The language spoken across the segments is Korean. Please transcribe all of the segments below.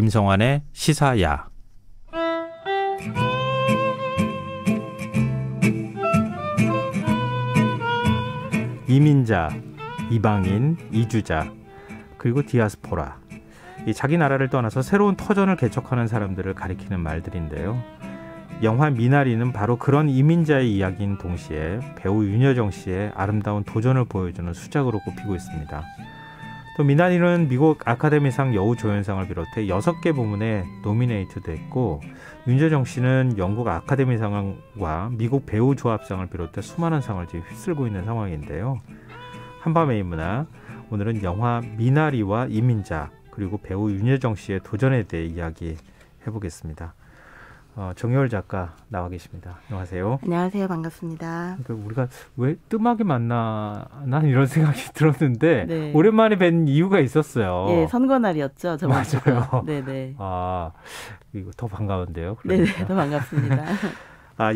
김성환의 시사야. 이민자, 이방인, 이주자, 그리고 디아스포라. 이 자기 나라를 떠나서 새로운 터전을 개척하는 사람들을 가리키는 말들인데요. 영화 미나리는 바로 그런 이민자의 이야기인 동시에 배우 윤여정 씨의 아름다운 도전을 보여주는 수작으로 꼽히고 있습니다. 또 미나리는 미국 아카데미상 여우조연상을 비롯해 6개 부문에 노미네이트 됐고, 윤여정 씨는 영국 아카데미상과 미국 배우조합상을 비롯해 수많은 상을 지금 휩쓸고 있는 상황인데요. 한밤의 인문학, 오늘은 영화 미나리와 이민자, 그리고 배우 윤여정 씨의 도전에 대해 이야기 해보겠습니다. 정여울 작가 나와 계십니다. 안녕하세요. 안녕하세요. 반갑습니다. 그러니까 우리가 왜 뜸하게 만나나 이런 생각이 들었는데 네. 오랜만에 뵌 이유가 있었어요. 예, 선거 날이었죠. 맞아요. 네네. 아, 이거 더 반가운데요. 네네, 더 반갑습니다.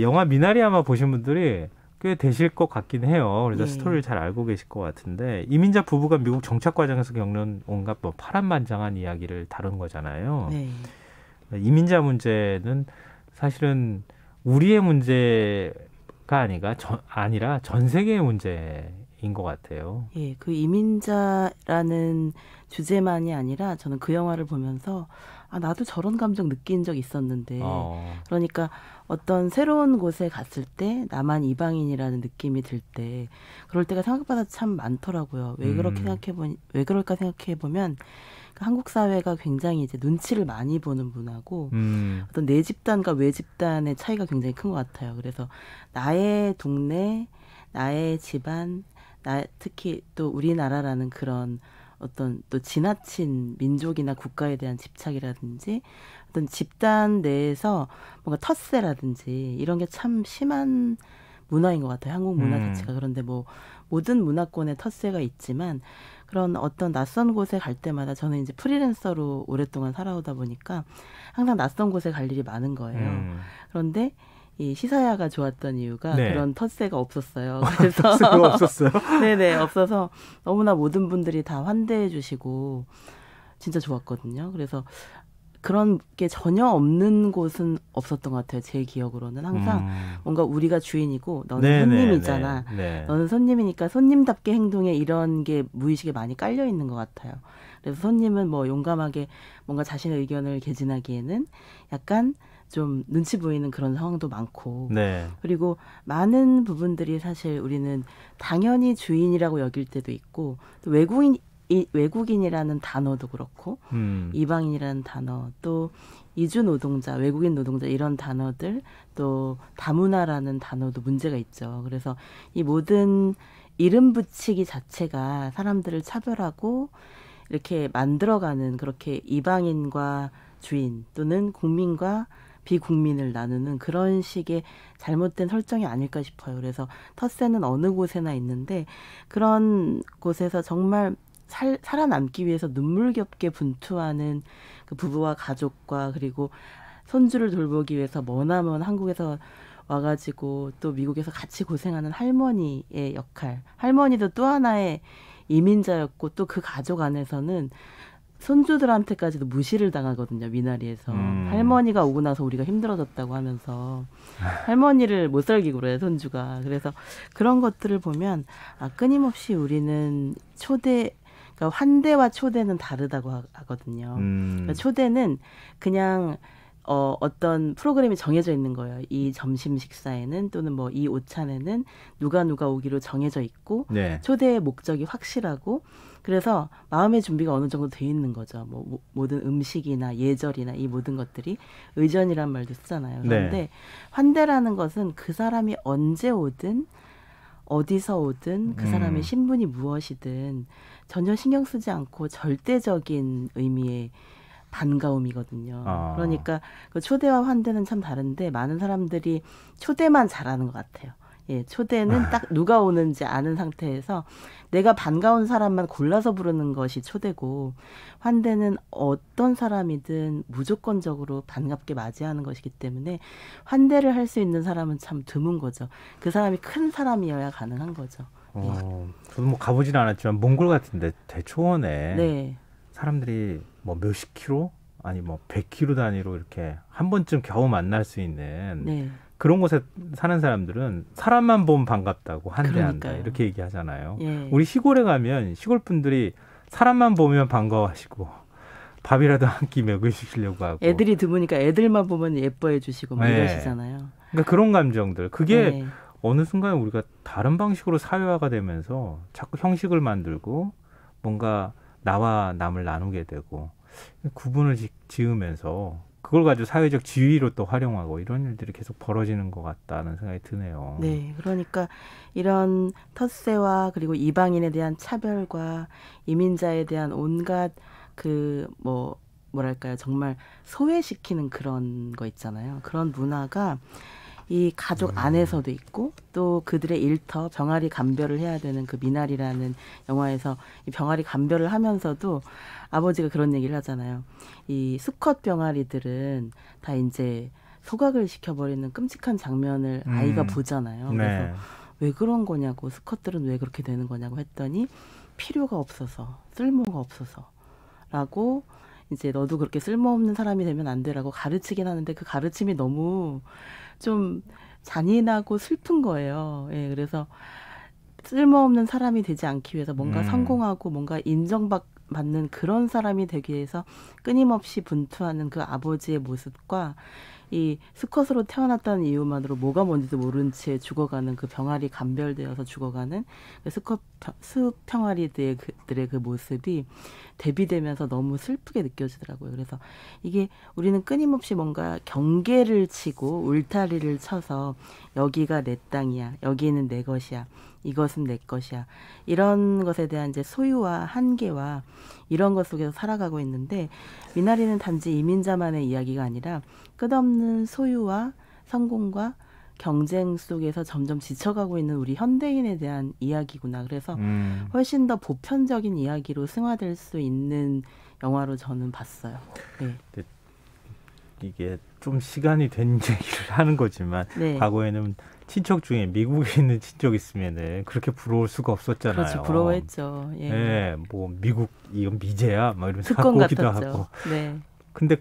영화 미나리 아마 보신 분들이 꽤 되실 것 같긴 해요. 그래서 예. 스토리를 잘 알고 계실 것 같은데, 이민자 부부가 미국 정착 과정에서 겪는 온갖 파란만장한 이야기를 다룬 거잖아요. 네. 이민자 문제는 사실은 우리의 문제가 아니라 전 세계의 문제인 것 같아요. 예, 그 이민자라는 주제만이 아니라 저는 그 영화를 보면서 나도 저런 감정 느낀 적 있었는데, 그러니까 어떤 새로운 곳에 갔을 때 나만 이방인이라는 느낌이 들 때, 그럴 때가 생각보다 참 많더라고요. 왜 그럴까 생각해 보면 한국 사회가 굉장히 이제 눈치를 많이 보는 문화고, 어떤 내 집단과 외 집단의 차이가 굉장히 큰 것 같아요. 그래서 나의 동네, 나의 집안, 특히 또 우리나라라는 그런 어떤 또 지나친 민족이나 국가에 대한 집착이라든지 어떤 집단 내에서 뭔가 텃세라든지 이런 게 참 심한 문화인 것 같아요. 한국 문화 자체가. 그런데 뭐 모든 문화권에 텃세가 있지만 그런 어떤 낯선 곳에 갈 때마다 저는 이제 프리랜서로 오랫동안 살아오다 보니까 항상 낯선 곳에 갈 일이 많은 거예요. 그런데 이 시사야가 좋았던 이유가 그런 텃세가 없었어요. 그래서 텃세가 없었어요? 네네, 없어서 너무나 모든 분들이 다 환대해 주시고 진짜 좋았거든요. 그래서 그런 게 전혀 없는 곳은 없었던 것 같아요. 제 기억으로는 항상 뭔가 우리가 주인이고 너는 손님이잖아. 너는 손님이니까 손님답게 행동해, 이런 게 무의식에 많이 깔려 있는 것 같아요. 그래서 손님은 뭐 용감하게 뭔가 자신의 의견을 개진하기에는 약간 좀 눈치 보이는 그런 상황도 많고, 그리고 많은 부분들이 사실 우리는 당연히 주인이라고 여길 때도 있고, 또 외국인이라는 단어도 그렇고, 이방인이라는 단어, 또 이주 노동자, 외국인 노동자, 이런 단어들, 또 다문화라는 단어도 문제가 있죠. 그래서 이 모든 이름 붙이기 자체가 사람들을 차별하고 이렇게 만들어가는, 그렇게 이방인과 주인 또는 국민과 비국민을 나누는 그런 식의 잘못된 설정이 아닐까 싶어요. 그래서 텃세는 어느 곳에나 있는데, 그런 곳에서 정말 살아남기 위해서 눈물겹게 분투하는 그 부부와 가족과, 그리고 손주를 돌보기 위해서 머나먼 한국에서 와가지고 또 미국에서 같이 고생하는 할머니의 역할. 할머니도 또 하나의 이민자였고, 또 그 가족 안에서는 손주들한테까지도 무시를 당하거든요. 미나리에서. 할머니가 오고 나서 우리가 힘들어졌다고 하면서 할머니를 못 살게 굴어요, 손주가. 그래서 그런 것들을 보면 끊임없이 우리는 그러니까 환대와 초대는 다르다고 하거든요. 그러니까 초대는 그냥 어떤 프로그램이 정해져 있는 거예요. 이 점심 식사에는, 또는 뭐 이 오찬에는 누가 오기로 정해져 있고, 초대의 목적이 확실하고, 그래서 마음의 준비가 어느 정도 돼 있는 거죠. 뭐 모든 음식이나 예절이나 이 모든 것들이 의전이란 말도 쓰잖아요. 그런데 환대라는 것은 그 사람이 언제 오든 어디서 오든 그 사람의 신분이 무엇이든 전혀 신경 쓰지 않고 절대적인 의미의 반가움이거든요. 그러니까 그 초대와 환대는 참 다른데, 많은 사람들이 초대만 잘하는 것 같아요. 예, 초대는 딱 누가 오는지 아는 상태에서 내가 반가운 사람만 골라서 부르는 것이 초대고, 환대는 어떤 사람이든 무조건적으로 반갑게 맞이하는 것이기 때문에 환대를 할 수 있는 사람은 참 드문 거죠. 그 사람이 큰 사람이어야 가능한 거죠. 저도 뭐 가보진 않았지만 몽골 같은데 대초원에 사람들이 뭐 몇십 킬로 아니 뭐 100km 단위로 이렇게 한 번쯤 겨우 만날 수 있는 네. 그런 곳에 사는 사람들은 사람만 보면 반갑다고 한대한다 그러니까요. 이렇게 얘기하잖아요. 예. 우리 시골에 가면 시골 분들이 사람만 보면 반가워하시고 밥이라도 한 끼 먹여주시려고 하고 애들이 드무니까 애들만 보면 예뻐해 주시고 뭐 네. 이러시잖아요. 그러니까 그런 감정들 그게 네. 어느 순간 우리가 다른 방식으로 사회화가 되면서 자꾸 형식을 만들고 뭔가 나와 남을 나누게 되고 구분을 지으면서 그걸 가지고 사회적 지위로 또 활용하고 이런 일들이 계속 벌어지는 것 같다는 생각이 드네요. 네, 그러니까 이런 텃세와 그리고 이방인에 대한 차별과 이민자에 대한 온갖 그 뭐랄까요, 정말 소외시키는 그런 거 있잖아요. 그런 문화가 이 가족 안에서도 있고 또 그들의 일터 병아리 감별을 해야 되는 그 미나리라는 영화에서 이 병아리 감별을 하면서도 아버지가 그런 얘기를 하잖아요. 이 수컷 병아리들은 다 이제 소각을 시켜버리는 끔찍한 장면을 아이가 보잖아요. 네. 그래서 왜 그런 거냐고 수컷들은 왜 그렇게 되는 거냐고 했더니 필요가 없어서 쓸모가 없어서라고 이제 너도 그렇게 쓸모없는 사람이 되면 안 되라고 가르치긴 하는데 그 가르침이 너무 좀 잔인하고 슬픈 거예요. 예, 그래서 쓸모없는 사람이 되지 않기 위해서 뭔가 성공하고 뭔가 인정받는 그런 사람이 되기 위해서 끊임없이 분투하는 그 아버지의 모습과 이 수컷으로 태어났다는 이유만으로 뭐가 뭔지도 모른 채 죽어가는 그 병아리 감별되어서 죽어가는 그 수평아리들의 그 모습이 대비되면서 너무 슬프게 느껴지더라고요. 그래서 이게 우리는 끊임없이 뭔가 경계를 치고 울타리를 쳐서 여기가 내 땅이야, 여기는 내 것이야, 이것은 내 것이야. 이런 것에 대한 이제 소유와 한계와 이런 것 속에서 살아가고 있는데 미나리는 단지 이민자만의 이야기가 아니라 끝없는 소유와 성공과 경쟁 속에서 점점 지쳐가고 있는 우리 현대인에 대한 이야기구나. 그래서 훨씬 더 보편적인 이야기로 승화될 수 있는 영화로 저는 봤어요. 네. 이게 좀 시간이 된 얘기를 하는 거지만 네. 과거에는 친척 중에 미국에 있는 친척 있으면은 그렇게 부러울 수가 없었잖아요. 그렇죠. 부러워했죠. 예. 네, 뭐 미국 이건 미제야, 막 이러면서 특권 갖고 오기도 같았죠. 하고. 네. 근데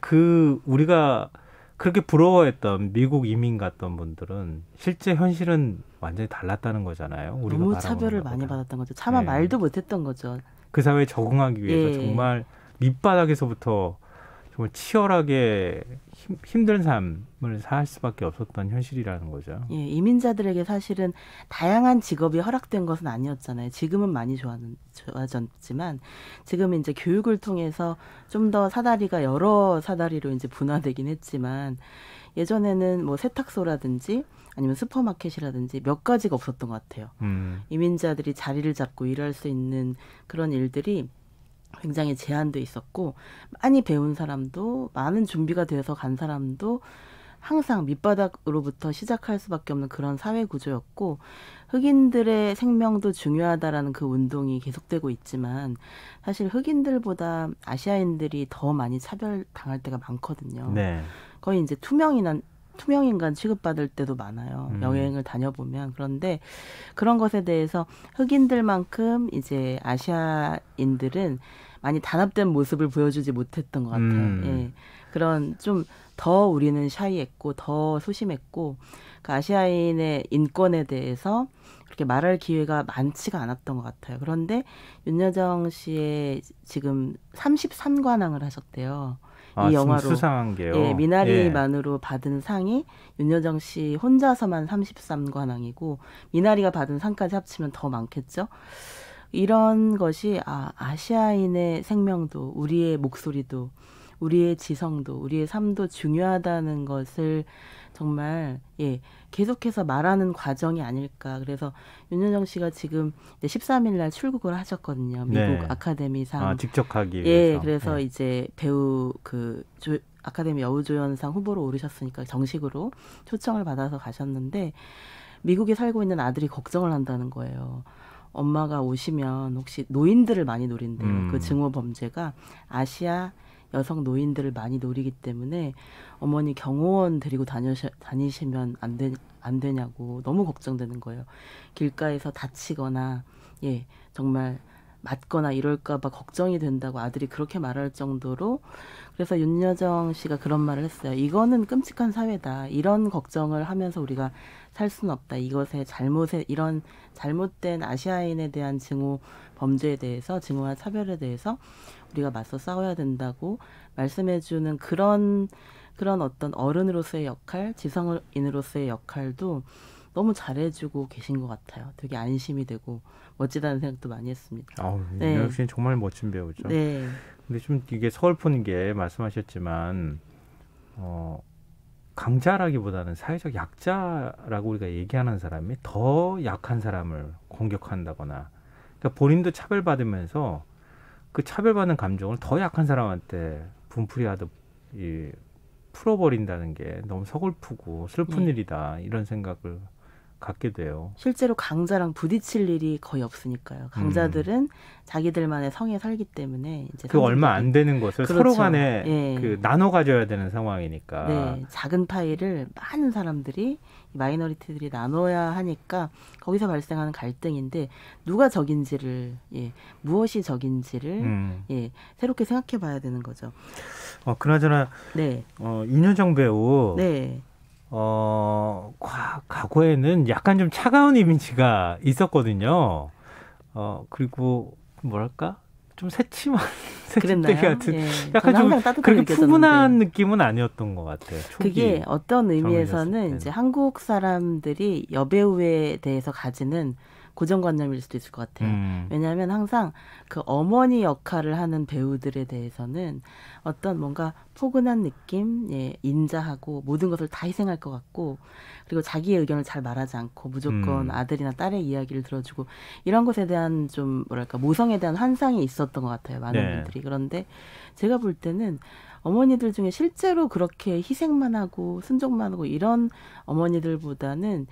우리가 그렇게 부러워했던 미국 이민 갔던 분들은 실제 현실은 완전히 달랐다는 거잖아요. 우리가 너무 바라보는 차별을 많이 것보다. 받았던 거죠. 차마 네. 말도 못했던 거죠. 그 사회에 적응하기 위해서 예. 정말 밑바닥에서부터 정말 치열하게 힘든 삶을 살 수밖에 없었던 현실이라는 거죠. 예, 이민자들에게 사실은 다양한 직업이 허락된 것은 아니었잖아요. 지금은 많이 좋아졌지만 지금은 이제 교육을 통해서 좀 더 사다리가 여러 사다리로 이제 분화되긴 했지만 예전에는 뭐 세탁소라든지 아니면 슈퍼마켓이라든지 몇 가지가 없었던 것 같아요. 이민자들이 자리를 잡고 일할 수 있는 그런 일들이 굉장히 제한도 있었고 많이 배운 사람도 많은 준비가 되어서 간 사람도 항상 밑바닥으로부터 시작할 수밖에 없는 그런 사회 구조였고 흑인들의 생명도 중요하다라는 그 운동이 계속되고 있지만 사실 흑인들보다 아시아인들이 더 많이 차별당할 때가 많거든요. 네. 거의 이제 투명인간 취급받을 때도 많아요. 여행을 다녀보면. 그런데 그런 것에 대해서 흑인들만큼 이제 아시아인들은 많이 단합된 모습을 보여주지 못했던 것 같아요. 예. 그런 좀 더 우리는 샤이했고 더 소심했고 그 아시아인의 인권에 대해서 그렇게 말할 기회가 많지가 않았던 것 같아요. 그런데 윤여정 씨의 지금 33관왕을 하셨대요. 이 영화로 수상한 게요. 예, 미나리만으로 받은 상이 윤여정 씨 혼자서만 33관왕이고 미나리가 받은 상까지 합치면 더 많겠죠. 이런 것이 아시아인의 생명도 우리의 목소리도 우리의 지성도 우리의 삶도 중요하다는 것을 정말 계속해서 말하는 과정이 아닐까. 그래서 윤여정 씨가 지금 13일 날 출국을 하셨거든요. 미국 네. 아카데미상. 직접 가기 위해서. 그래서 이제 배우 아카데미 여우조연상 후보로 오르셨으니까 정식으로 초청을 받아서 가셨는데 미국에 살고 있는 아들이 걱정을 한다는 거예요. 엄마가 오시면 혹시 노인들을 많이 노린대요. 그 증오 범죄가 아시아 여성 노인들을 많이 노리기 때문에 어머니 경호원 데리고 다니시면 안 되냐고 너무 걱정되는 거예요. 길가에서 다치거나 정말 맞거나 이럴까 봐 걱정이 된다고 아들이 그렇게 말할 정도로 그래서 윤여정 씨가 그런 말을 했어요. 이거는 끔찍한 사회다. 이런 걱정을 하면서 우리가 살 수는 없다. 이것의 잘못에 이런 잘못된 아시아인에 대한 증오 범죄에 대해서 증오와 차별에 대해서 우리가 맞서 싸워야 된다고 말씀해주는 그런 어떤 어른으로서의 역할, 지성인으로서의 역할도 너무 잘해주고 계신 것 같아요. 되게 안심이 되고 멋지다는 생각도 많이 했습니다. 네. 윤여정 씨는 정말 멋진 배우죠. 네. 근데 좀 이게 서글픈 게 말씀하셨지만 강자라기보다는 사회적 약자라고 우리가 얘기하는 사람이 더 약한 사람을 공격한다거나 그러니까 본인도 차별받으면서 그 차별받는 감정을 더 약한 사람한테 분풀이하듯 풀어버린다는 게 너무 서글프고 슬픈 일이다 이런 생각을 갖게 돼요. 실제로 강자랑 부딪힐 일이 거의 없으니까요. 강자들은 자기들만의 성에 살기 때문에 이제 그 얼마 안 되는 것을 그렇죠. 서로 간에 예. 그 나눠 가져야 되는 상황이니까. 네, 작은 파일을 많은 사람들이 마이너리티들이 나눠야 하니까 거기서 발생하는 갈등인데 누가 적인지를 무엇이 적인지를 새롭게 생각해봐야 되는 거죠. 그나저나 네. 윤여정 배우. 네. 과거에는 약간 좀 차가운 이미지가 있었거든요. 그리고 뭐랄까 좀 새침한 새침대기 같은 약간 좀 그렇게 푸근한 느낌은 아니었던 것 같아요. 그게 어떤 의미에서는 이제 한국 사람들이 여배우에 대해서 가지는 고정관념일 수도 있을 것 같아요. 왜냐하면 항상 그 어머니 역할을 하는 배우들에 대해서는 어떤 뭔가 포근한 느낌, 인자하고 모든 것을 다 희생할 것 같고 그리고 자기의 의견을 잘 말하지 않고 무조건 아들이나 딸의 이야기를 들어주고 이런 것에 대한 좀 뭐랄까 모성에 대한 환상이 있었던 것 같아요. 많은 분들이. 그런데 제가 볼 때는 어머니들 중에 실제로 그렇게 희생만 하고 순종만 하고 이런 어머니들보다는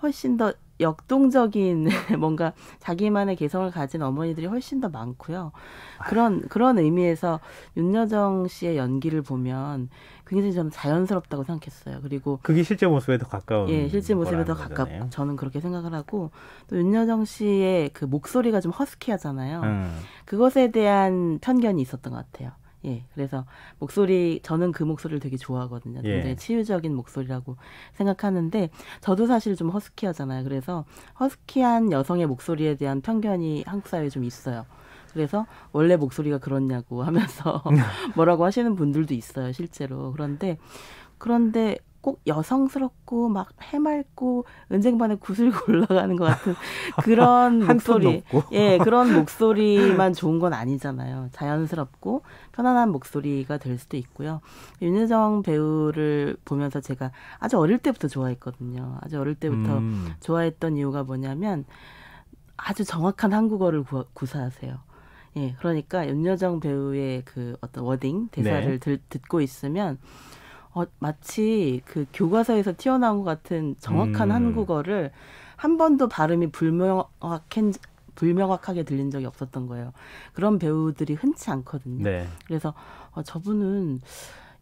훨씬 더 역동적인 뭔가 자기만의 개성을 가진 어머니들이 훨씬 더 많고요. 그런 의미에서 윤여정 씨의 연기를 보면 굉장히 저는 자연스럽다고 생각했어요. 그리고 그게 실제 모습에 더 가까운. 실제 모습에 더 가깝고 저는 그렇게 생각을 하고 또 윤여정 씨의 그 목소리가 좀 허스키하잖아요. 그것에 대한 편견이 있었던 것 같아요. 그래서 저는 그 목소리를 되게 좋아하거든요. 굉장히 치유적인 목소리라고 생각하는데, 저도 사실 좀 허스키하잖아요. 그래서 허스키한 여성의 목소리에 대한 편견이 한국 사회에 좀 있어요. 그래서 원래 목소리가 그렇냐고 하면서 뭐라고 하시는 분들도 있어요, 실제로. 그런데 꼭 여성스럽고 막 해맑고 은쟁반에 구슬고 올라가는 것 같은 그런 목소리, 그런 목소리만 좋은 건 아니잖아요. 자연스럽고 편안한 목소리가 될 수도 있고요. 윤여정 배우를 보면서 제가 아주 어릴 때부터 좋아했거든요. 아주 어릴 때부터 좋아했던 이유가 뭐냐면 아주 정확한 한국어를 구사하세요. 그러니까 윤여정 배우의 그 어떤 워딩 대사를 듣고 있으면 마치 그 교과서에서 튀어나온 것 같은 정확한 한국어를 한 번도 발음이 불명확하게 들린 적이 없었던 거예요. 그런 배우들이 흔치 않거든요. 그래서 저분은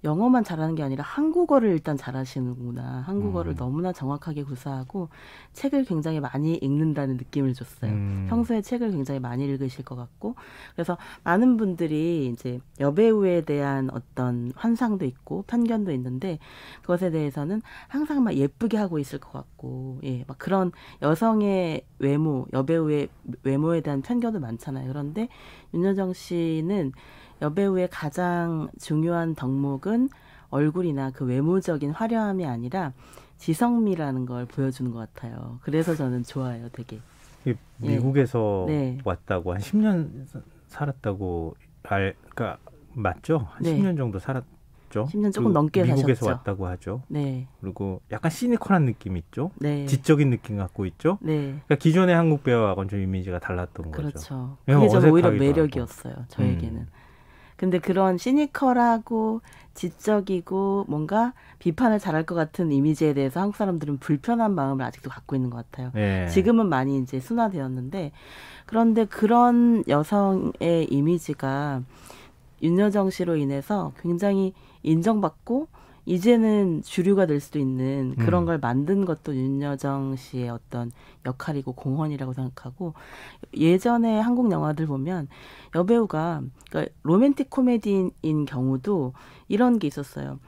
영어만 잘하는 게 아니라 한국어를 일단 잘하시는구나. 한국어를 너무나 정확하게 구사하고 책을 굉장히 많이 읽는다는 느낌을 줬어요. 평소에 책을 굉장히 많이 읽으실 것 같고 그래서 많은 분들이 이제 여배우에 대한 어떤 환상도 있고 편견도 있는데 그것에 대해서는 항상 막 예쁘게 하고 있을 것 같고 막 그런 여성의 외모, 여배우의 외모에 대한 편견도 많잖아요. 그런데 윤여정 씨는 여배우의 가장 중요한 덕목은 얼굴이나 그 외모적인 화려함이 아니라 지성미라는 걸 보여주는 것 같아요. 그래서 저는 좋아요, 되게. 미국에서 왔다고 한 10년 살았다고 그러니까 맞죠? 한 10년 정도 살았죠. 10년 조금 넘게 미국에서 사셨죠. 왔다고 하죠. 그리고 약간 시니컬한 느낌 있죠. 지적인 느낌 갖고 있죠. 그러니까 기존의 한국 배우하고는 좀 이미지가 달랐던 거죠. 그렇죠. 그게 좀 오히려 매력이었어요, 저에게는. 근데 그런 시니컬하고 지적이고 뭔가 비판을 잘할 것 같은 이미지에 대해서 한국 사람들은 불편한 마음을 아직도 갖고 있는 것 같아요. 지금은 많이 이제 순화되었는데 그런데 그런 여성의 이미지가 윤여정 씨로 인해서 굉장히 인정받고 이제는 주류가 될 수도 있는 그런 걸 만든 것도 윤여정 씨의 어떤 역할이고 공헌이라고 생각하고 예전에 한국 영화들 보면 여배우가 그러니까 로맨틱 코미디인 경우도 이런 게 있었어요.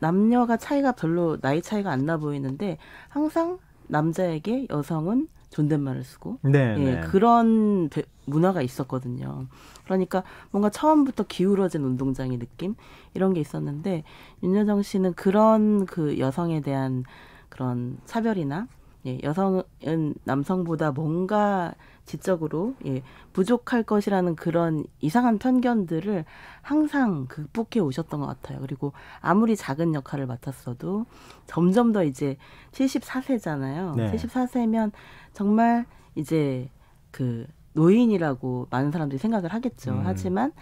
남녀가 차이가 별로 나이 차이가 안 나 보이는데 항상 남자에게 여성은 존댓말을 쓰고 예, 그런 문화가 있었거든요. 그러니까 뭔가 처음부터 기울어진 운동장의 느낌 이런 게 있었는데 윤여정 씨는 그런 그 여성에 대한 그런 차별이나 예, 여성은 남성보다 뭔가 지적으로 예, 부족할 것이라는 그런 이상한 편견들을 항상 극복해 오셨던 것 같아요. 그리고 아무리 작은 역할을 맡았어도 점점 더 이제 74세잖아요. 네. 74세면 정말 이제 그 노인이라고 많은 사람들이 생각을 하겠죠. 하지만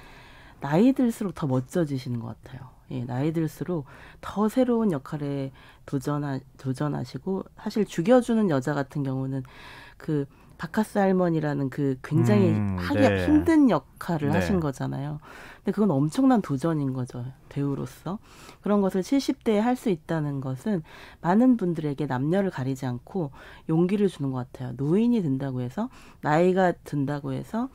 나이 들수록 더 멋져지시는 것 같아요. 예, 나이 들수록 더 새로운 역할에 도전하시고 사실 죽여주는 여자 같은 경우는 그 바카스 할머니라는 그 굉장히 하기 네. 힘든 역할을 네. 하신 거잖아요. 근데 그건 엄청난 도전인 거죠. 배우로서. 그런 것을 70대에 할 수 있다는 것은 많은 분들에게 남녀를 가리지 않고 용기를 주는 것 같아요. 노인이 된다고 해서 나이가 든다고 해서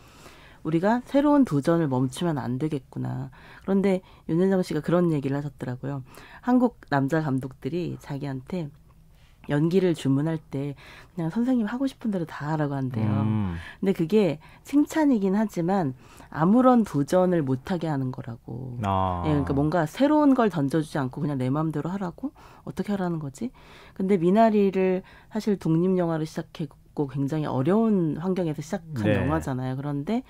우리가 새로운 도전을 멈추면 안 되겠구나. 그런데 윤여정 씨가 그런 얘기를 하셨더라고요. 한국 남자 감독들이 자기한테 연기를 주문할 때 그냥 선생님 하고 싶은 대로 다 하라고 한대요. 근데 그게 칭찬이긴 하지만 아무런 도전을 못하게 하는 거라고. 예, 그러니까 뭔가 새로운 걸 던져주지 않고 그냥 내 마음대로 하라고? 어떻게 하라는 거지? 근데 미나리를 사실 독립영화로 시작했고 굉장히 어려운 환경에서 시작한 네. 영화잖아요. 그런데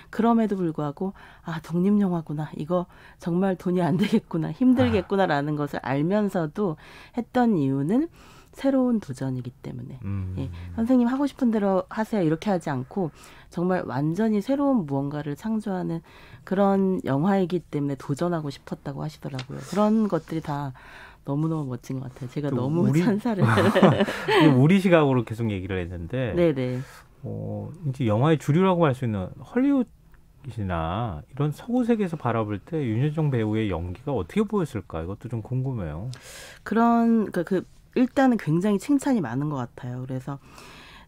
그럼에도 불구하고 아 독립영화구나. 이거 정말 돈이 안 되겠구나. 힘들겠구나라는 것을 알면서도 했던 이유는 새로운 도전이기 때문에 예, 선생님 하고 싶은 대로 하세요 이렇게 하지 않고 정말 완전히 새로운 무언가를 창조하는 그런 영화이기 때문에 도전하고 싶었다고 하시더라고요. 그런 것들이 다 너무너무 멋진 것 같아요. 제가 너무 찬사를 우리 시각으로 계속 얘기를 했는데 네네. 이제 영화의 주류라고 할 수 있는 헐리우드이나 이런 서구 세계에서 바라볼 때 윤여정 배우의 연기가 어떻게 보였을까 이것도 좀 궁금해요. 그런 일단은 굉장히 칭찬이 많은 것 같아요. 그래서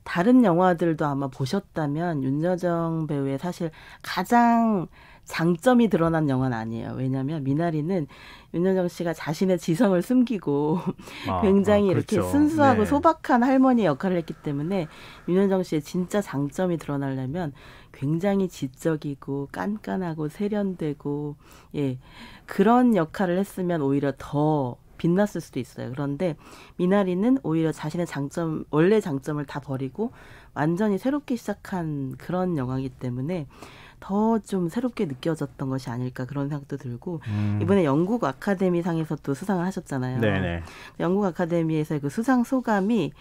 다른 영화들도 아마 보셨다면 윤여정 배우의 사실 가장 장점이 드러난 영화는 아니에요. 왜냐하면 미나리는 윤여정 씨가 자신의 지성을 숨기고 굉장히 그렇죠. 이렇게 순수하고 네. 소박한 할머니의 역할을 했기 때문에 윤여정 씨의 진짜 장점이 드러나려면 굉장히 지적이고 깐깐하고 세련되고 예 그런 역할을 했으면 오히려 더 빛났을 수도 있어요. 그런데 미나리는 오히려 자신의 원래 장점을 다 버리고 완전히 새롭게 시작한 그런 영화이기 때문에 더 좀 새롭게 느껴졌던 것이 아닐까 그런 생각도 들고 이번에 영국 아카데미상에서 또 수상을 하셨잖아요. 네네. 영국 아카데미에서의 그 수상 소감이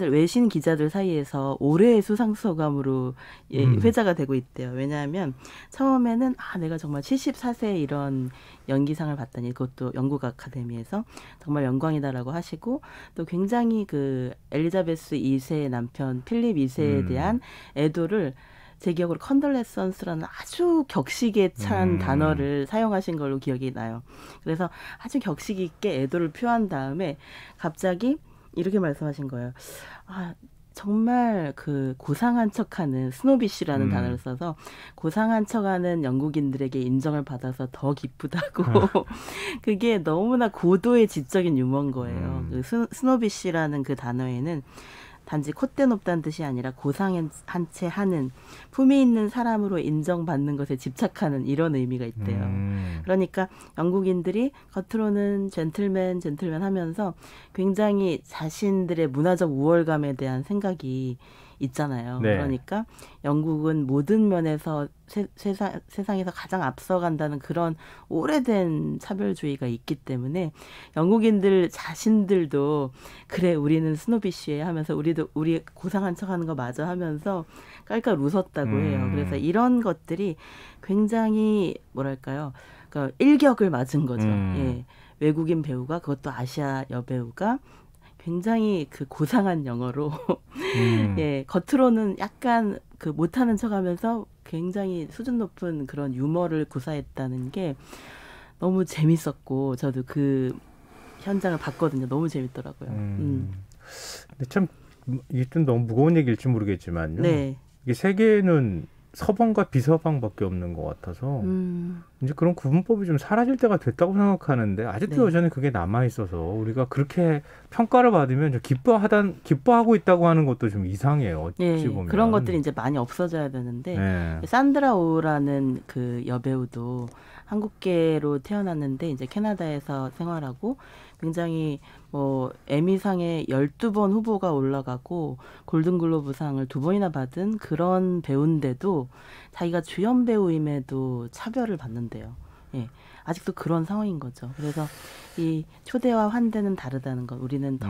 외신 기자들 사이에서 올해의 수상 소감으로 회자가 되고 있대요. 왜냐하면 처음에는 내가 정말 74세에 이런 연기상을 받다니 그것도 영국 아카데미에서 정말 영광이다라고 하시고 또 굉장히 그 엘리자베스 2세의 남편 필립 2세에 대한 애도를 제 기억으로 컨덜레선스라는 아주 격식에 찬 단어를 사용하신 걸로 기억이 나요. 그래서 아주 격식 있게 애도를 표한 다음에 갑자기 이렇게 말씀하신 거예요. 정말 그 고상한 척하는 스노비쉬라는 단어를 써서 고상한 척하는 영국인들에게 인정을 받아서 더 기쁘다고 그게 너무나 고도의 지적인 유머인 거예요. 그 스노비쉬라는 그 단어에는 단지 콧대 높다는 뜻이 아니라 고상한 채 하는 품위 있는 사람으로 인정받는 것에 집착하는 이런 의미가 있대요. 그러니까 영국인들이 겉으로는 젠틀맨 하면서 굉장히 자신들의 문화적 우월감에 대한 생각이 있잖아요. 네. 그러니까 영국은 모든 면에서 세상에서 가장 앞서간다는 그런 오래된 차별주의가 있기 때문에 영국인들 자신들도 그래 우리는 스노비쉬에 하면서 우리 고상한 척하는 거 맞아 하면서 깔깔 웃었다고 해요. 그래서 이런 것들이 굉장히 뭐랄까요? 그러니까 일격을 맞은 거죠. 예. 외국인 배우가 그것도 아시아 여배우가 굉장히 그 고상한 영어로 예, 겉으로는 약간 그 못하는 척하면서 굉장히 수준 높은 그런 유머를 구사했다는 게 너무 재밌었고 저도 그 현장을 봤거든요. 너무 재밌더라고요. 근데 참 이게 좀 너무 무거운 얘기일지 모르겠지만요. 네. 이게 세계는 서방과 비서방밖에 없는 것 같아서 이제 그런 구분법이 좀 사라질 때가 됐다고 생각하는데 아직도 네. 여전히 그게 남아 있어서 우리가 그렇게 평가를 받으면 좀 기뻐하고 있다고 하는 것도 좀 이상해요. 어찌 네, 보면 그런 것들이 이제 많이 없어져야 되는데 네. 산드라 오라는 그 여배우도 한국계로 태어났는데 이제 캐나다에서 생활하고 굉장히 뭐 에미상에 12번 후보가 올라가고 골든글로브상을 2번이나 받은 그런 배우인데도 자기가 주연 배우임에도 차별을 받는데요. 예. 아직도 그런 상황인 거죠. 그래서 이 초대와 환대는 다르다는 것. 우리는 더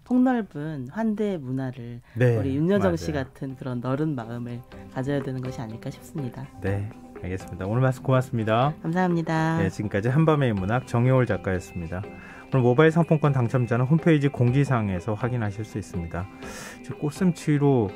폭넓은 환대 문화를 네, 우리 윤여정 맞아요. 씨 같은 그런 너른 마음을 가져야 되는 것이 아닐까 싶습니다. 네, 알겠습니다. 오늘 말씀 고맙습니다. 감사합니다. 네, 지금까지 한밤의 문학 정효월 작가였습니다. 오늘 모바일 상품권 당첨자는 홈페이지 공지사항에서 확인하실 수 있습니다. 꽃샘추위로